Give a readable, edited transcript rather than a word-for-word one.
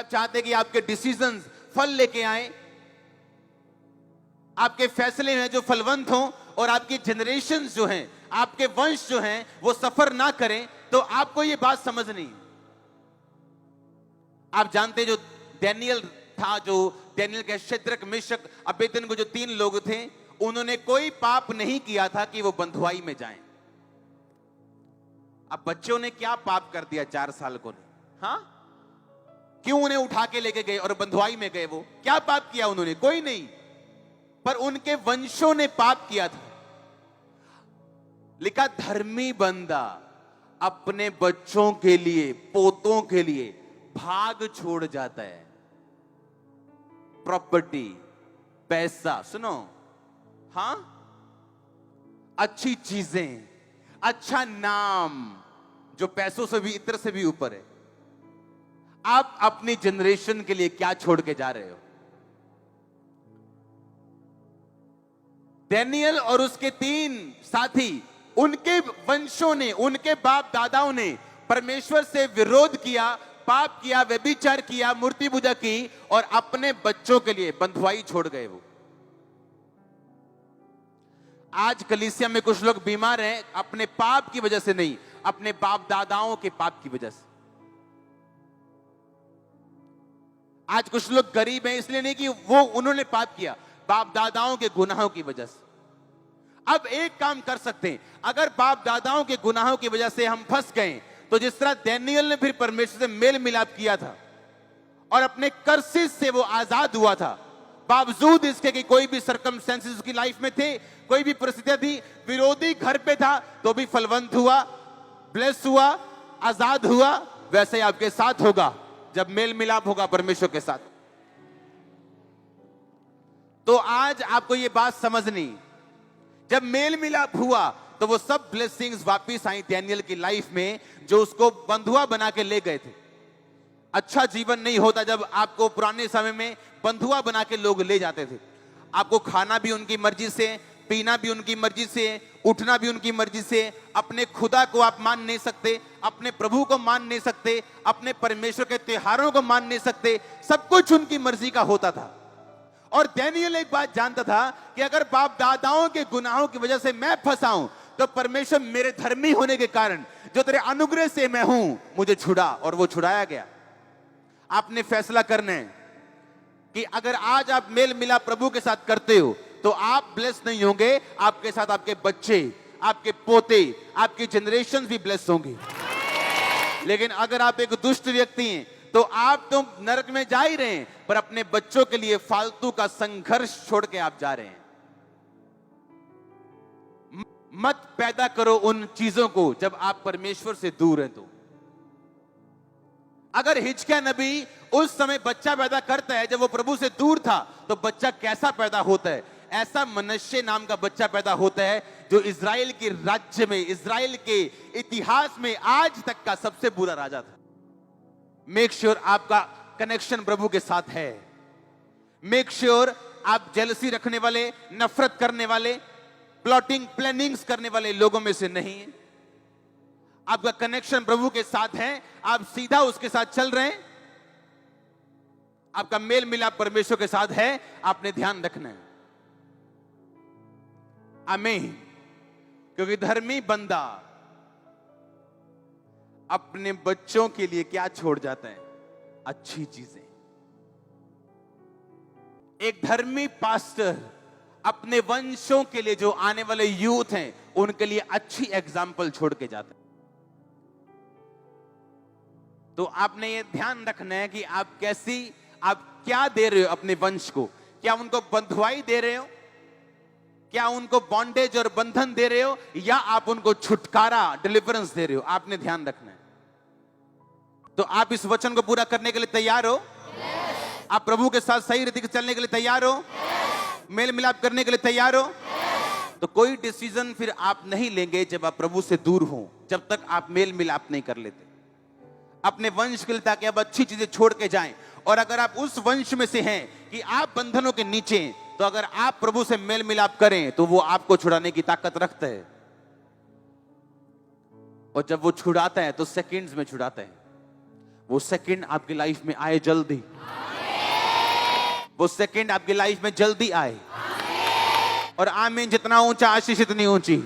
आप चाहते हैं कि आपके डिसीजंस फल लेके आए, आपके फैसले हैं जो फलवंत हों, और आपकी जनरेशंस जो हैं, आपके वंश जो हैं, वो सफर ना करें, तो आपको ये बात समझनी। आप जानते जो डैनियल था, जो डैनियल के शद्रक, मेशक, अबेदनगो जो 3 लोग थे, उन्होंने कोई पाप नहीं किया था कि वो बंधुआई में जाएं। अब बच्चों ने क्या पाप कर दिया 4 साल को ने? हाँ, क्यों उन्हें उठा के लेके गए और बंधुआई में गए? वो क्या पाप किया उन्होंने? कोई नहीं, पर उनके वंशों ने पाप किया था। लिखा, धर्मी बंदा अपने बच्चों के लिए, पोतों के लिए भाग छोड़ जाता है। प्रॉपर्टी, पैसा, सुनो, हां, अच्छी चीजें, अच्छा नाम, जो पैसों से भी, इत्र से भी ऊपर है। आप अपनी जनरेशन के लिए क्या छोड़ के जा रहे हो? डैनियल और उसके 3 साथी, उनके वंशों ने, उनके बाप दादाओं ने परमेश्वर से विरोध किया, पाप किया, व्यभिचार किया, मूर्ति पूजा की, और अपने बच्चों के लिए बंधुआई छोड़ गए। वो आज कलीसिया में कुछ लोग बीमार हैं, अपने पाप की वजह से नहीं, अपने बाप दादाओं के पाप की वजह से। आज कुछ लोग गरीब हैं, इसलिए नहीं कि वो उन्होंने पाप किया, बाप दादाओं के गुनाहों की वजह से। अब एक काम कर सकते हैं, अगर बाप दादाओं के गुनाहों की वजह से हम फंस गए, तो जिस तरह डैनियल ने फिर परमेश्वर से मेल मिलाप किया था और अपने कर्सेस से वो आजाद हुआ था, बावजूद इसके कि कोई भी सर्कमस्टेंसेस उसकी लाइफ में थे, कोई भी परिस्थितियां थी, विरोधी घर पे था, तो भी फलवंत हुआ, ब्लेस हुआ, आजाद हुआ। वैसे ही आपके साथ होगा जब मेल मिलाप होगा परमेश्वर के साथ। तो आज आपको ये बात समझनी, जब मेल मिलाप हुआ तो वो सब ब्लेसिंग्स वापिस आई डैनियल की लाइफ में, जो उसको बंधुआ बना के ले गए थे। अच्छा जीवन नहीं होता जब आपको पुराने समय में बंधुआ बना के लोग ले जाते थे। आपको खाना भी उनकी मर्जी से, पीना भी उनकी मर्जी से, उठना भी उनकी मर्जी से। अपने खुदा को आप मान नहीं सकते, अपने प्रभु को मान नहीं सकते, अपने परमेश्वर के त्योहारों को मान नहीं सकते। सब कुछ उनकी मर्जी का होता था। और डैनियल एक बात जानता था कि अगर बाप दादाओं के गुनाहों की वजह से मैं फंसा हूं, तो परमेश्वर मेरे धर्मी होने के कारण, जो तेरे अनुग्रह से मैं हूं, मुझे छुड़ा, और वो छुड़ाया गया। आपने फैसला करना है कि अगर आज आप मेल मिलाप प्रभु के साथ करते हो, तो आप ब्लेस नहीं होंगे, आपके साथ आपके बच्चे, आपके पोते, आपकी जनरेशन भी ब्लेस होंगी। लेकिन अगर आप एक दुष्ट व्यक्ति हैं, तो आप तो नरक में जा ही रहे हैं, पर अपने बच्चों के लिए फालतू का संघर्ष छोड़ के आप जा रहे हैं। मत पैदा करो उन चीजों को जब आप परमेश्वर से दूर हैं। तो अगर हिजकिय्याह नबी उस समय बच्चा पैदा करता है जब वो प्रभु से दूर था, तो बच्चा कैसा पैदा होता है? ऐसा मनश्शे नाम का बच्चा पैदा होता है, जो इजराइल के राज्य में, इजराइल के इतिहास में आज तक का सबसे बुरा राजा था। मेक श्योर आपका कनेक्शन प्रभु के साथ है। मेक श्योर आप जेलसी रखने वाले, नफरत करने वाले, प्लॉटिंग प्लानिंग्स करने वाले लोगों में से नहीं है। आपका कनेक्शन प्रभु के साथ है, आप सीधा उसके साथ चल रहे हैं, आपका मेल मिलाप परमेश्वर के साथ है। आपने ध्यान रखना है। आमीन। क्योंकि धर्मी बंदा अपने बच्चों के लिए क्या छोड़ जाता है? अच्छी चीजें। एक धर्मी पास्टर अपने वंशों के लिए, जो आने वाले यूथ हैं, उनके लिए अच्छी एग्जाम्पल छोड़ के जाता है। तो आपने ये ध्यान रखना है कि आप क्या दे रहे हो अपने वंश को? क्या उनको बंधुआई दे रहे हो? क्या उनको बॉन्डेज और बंधन दे रहे हो, या आप उनको छुटकारा, डिलीवरेंस दे रहे हो? आपने ध्यान रखना है। तो आप इस वचन को पूरा करने के लिए तैयार हो? yes. आप प्रभु के साथ सही रीति से चलने के लिए तैयार हो? yes. मेल मिलाप करने के लिए तैयार हो? yes. तो कोई डिसीजन फिर आप नहीं लेंगे जब आप प्रभु से दूर हो, जब तक आप मेल मिलाप नहीं कर लेते अपने वंश के लिए, ताकि आप अच्छी चीजें छोड़ के जाएं। और अगर आप उस वंश में से हैं कि आप बंधनों के नीचे हैं, तो अगर आप प्रभु से मेल मिलाप करें, तो वो आपको छुड़ाने की ताकत रखता है। और जब वो छुड़ाता है तो सेकंड्स में छुड़ाता है। वो सेकंड आपकी लाइफ में आए जल्दी, वो सेकंड आपकी लाइफ में जल्दी आए। और आमीन जितना ऊंचा आशीष इतनी ऊंची।